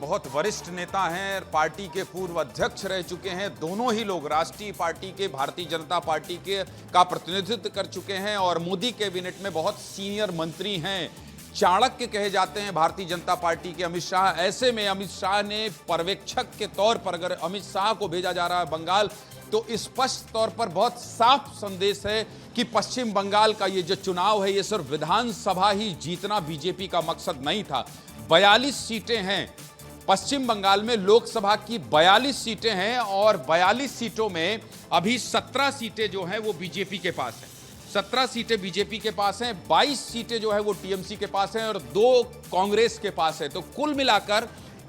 बहुत वरिष्ठ नेता हैं, पार्टी के पूर्व अध्यक्ष रह चुके हैं। दोनों ही लोग राष्ट्रीय पार्टी के, भारतीय जनता पार्टी के का प्रतिनिधित्व कर चुके हैं और मोदी कैबिनेट में बहुत सीनियर मंत्री हैं। चाणक्य कहे जाते हैं भारतीय जनता पार्टी के अमित शाह। ऐसे में अमित शाह ने पर्यवेक्षक के तौर पर अगर अमित शाह को भेजा जा रहा है बंगाल, तो स्पष्ट तौर पर बहुत साफ संदेश है कि पश्चिम बंगाल का ये जो चुनाव है, ये सिर्फ विधानसभा ही जीतना बीजेपी का मकसद नहीं था। 42 सीटें हैं पश्चिम बंगाल में, लोकसभा की 42 सीटें हैं और 42 सीटों में अभी 17 सीटें जो हैं वो बीजेपी के पास हैं। 17 सीटें बीजेपी के पास हैं, 22 सीटें जो है वो टीएमसी के पास हैं और 2 कांग्रेस के पास है। तो कुल मिलाकर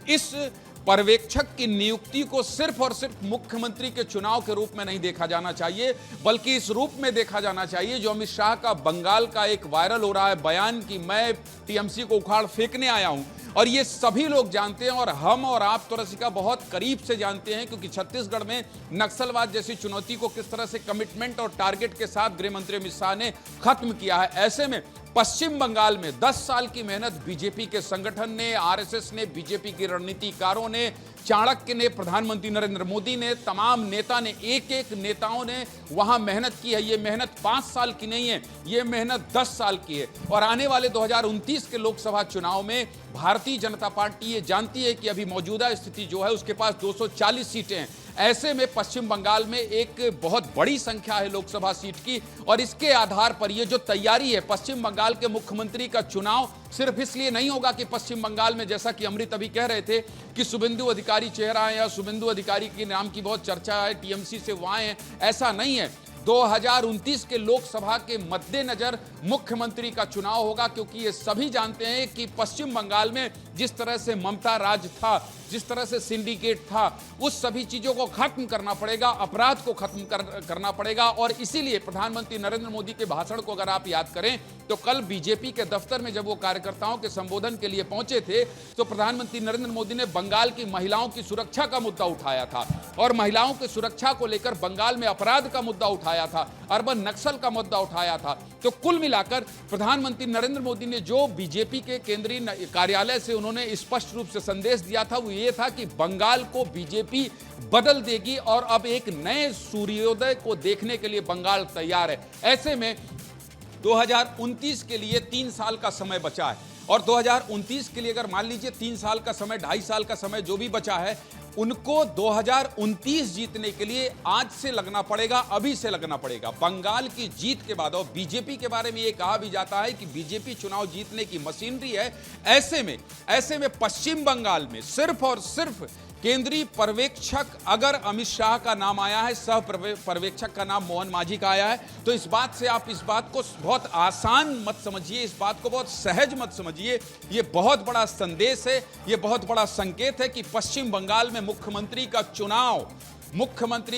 इस पर्यवेक्षक की नियुक्ति को सिर्फ और सिर्फ मुख्यमंत्री के चुनाव के रूप में नहीं देखा जाना चाहिए, बल्कि इस रूप में देखा जाना चाहिए जो अमित शाह का बंगाल का एक वायरल हो रहा है बयान कि मैं टीएमसी को उखाड़ फेंकने आया हूं। और ये सभी लोग जानते हैं और हम और आप तो रसिका बहुत करीब से जानते हैं, क्योंकि छत्तीसगढ़ में नक्सलवाद जैसी चुनौती को किस तरह से कमिटमेंट और टारगेट के साथ गृह मंत्री अमित शाह ने खत्म किया है। ऐसे में पश्चिम बंगाल में 10 साल की मेहनत बीजेपी के संगठन ने, आरएसएस ने, बीजेपी के रणनीतिकारों ने, चाणक्य ने, प्रधानमंत्री नरेंद्र मोदी ने, तमाम नेता ने, एक नेताओं ने वहां मेहनत की है। ये मेहनत 5 साल की नहीं है, ये मेहनत 10 साल की है। और आने वाले 2029 के लोकसभा चुनाव में भारतीय जनता पार्टी ये जानती है कि अभी मौजूदा स्थिति जो है उसके पास 240 सीटें हैं। ऐसे में पश्चिम बंगाल में एक बहुत बड़ी संख्या है लोकसभा सीट की और इसके आधार पर ये जो तैयारी है, पश्चिम बंगाल के मुख्यमंत्री का चुनाव सिर्फ इसलिए नहीं होगा कि पश्चिम बंगाल में, जैसा कि अमृत अभी कह रहे थे कि शुभेंदु अधिकारी चेहरा है या शुभेंदु अधिकारी के नाम की बहुत चर्चा है, टीएमसी से वो आए हैं, ऐसा नहीं है। 2029 के लोकसभा के मद्देनजर मुख्यमंत्री का चुनाव होगा, क्योंकि ये सभी जानते हैं कि पश्चिम बंगाल में जिस तरह से ममता राज था, जिस तरह से सिंडिकेट था, उस सभी चीजों को खत्म करना पड़ेगा, अपराध को खत्म करना पड़ेगा। और इसीलिए प्रधानमंत्री नरेंद्र मोदी के भाषण को अगर आप याद करें तो कल बीजेपी के दफ्तर में जब वो कार्यकर्ताओं के संबोधन के लिए पहुंचे थे तो प्रधानमंत्री नरेंद्र मोदी ने बंगाल की महिलाओं की सुरक्षा का मुद्दा उठाया था और महिलाओं की सुरक्षा को लेकर बंगाल में अपराध का मुद्दा उठाया था, अर्बन नक्सल का मुद्दा उठाया था। तो कुल मिलाकर प्रधानमंत्री नरेंद्र मोदी ने जो बीजेपी के केंद्रीय कार्यालय से उन्होंने स्पष्ट रूप से संदेश दिया था वो ये था कि बंगाल को बीजेपी बदल देगी और अब एक नए सूर्योदय को देखने के लिए बंगाल तैयार है। ऐसे में 2029 के लिए 3 साल का समय बचा है और 2029 के लिए अगर मान लीजिए 3 साल का समय, 2.5 साल का समय जो भी बचा है, उनको 2029 जीतने के लिए आज से लगना पड़ेगा, अभी से लगना पड़ेगा। बंगाल की जीत के बाद, और बीजेपी के बारे में ये कहा भी जाता है कि बीजेपी चुनाव जीतने की मशीनरी है। ऐसे में पश्चिम बंगाल में सिर्फ और सिर्फ केंद्रीय पर्यवेक्षक अगर अमित शाह का नाम आया है, सह पर्यवेक्षक का नाम मोहन मांझी का आया है, तो इस बात से आप इस बात को बहुत आसान मत समझिए, इस बात को बहुत सहज मत समझिए। ये बहुत बड़ा संदेश है, ये बहुत बड़ा संकेत है कि पश्चिम बंगाल में मुख्यमंत्री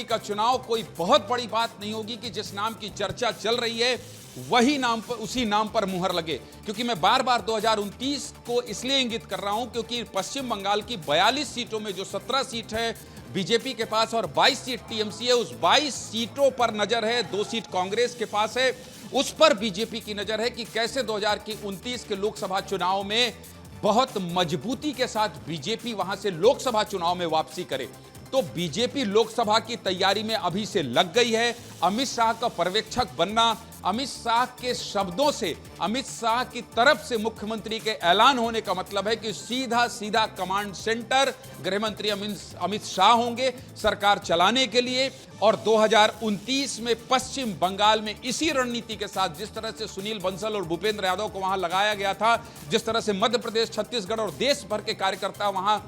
का चुनाव कोई बहुत बड़ी बात नहीं होगी कि जिस नाम की चर्चा चल रही है वही नाम पर, उसी नाम पर मुहर लगे। क्योंकि मैं बार बार 2029 को इसलिए इंगित कर रहा हूं क्योंकि पश्चिम बंगाल की 42 सीटों में जो 17 सीट है बीजेपी के पास और 22 सीट टीएमसी है, उस 22 सीटों पर नजर है। 2 सीट कांग्रेस के पास है, उस पर बीजेपी की नजर है कि कैसे 2029 के लोकसभा चुनाव में बहुत मजबूती के साथ बीजेपी वहां से लोकसभा चुनाव में वापसी करे। तो बीजेपी लोकसभा की तैयारी में अभी से लग गई है। अमित शाह का पर्यवेक्षक बनना, अमित शाह के शब्दों से, अमित शाह की तरफ से मुख्यमंत्री के ऐलान होने का मतलब है कि सीधा कमांड सेंटर गृह मंत्री अमित शाह होंगे सरकार चलाने के लिए। और 2029 में पश्चिम बंगाल में इसी रणनीति के साथ, जिस तरह से सुनील बंसल और भूपेंद्र यादव को वहां लगाया गया था, जिस तरह से मध्य प्रदेश, छत्तीसगढ़ और देश भर के कार्यकर्ता वहां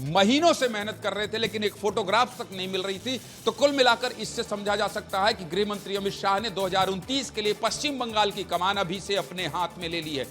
महीनों से मेहनत कर रहे थे लेकिन एक फोटोग्राफ तक नहीं मिल रही थी, तो कुल मिलाकर इससे समझा जा सकता है कि गृह मंत्री अमित शाह ने 2029 के लिए पश्चिम बंगाल की कमान अभी से अपने हाथ में ले ली है।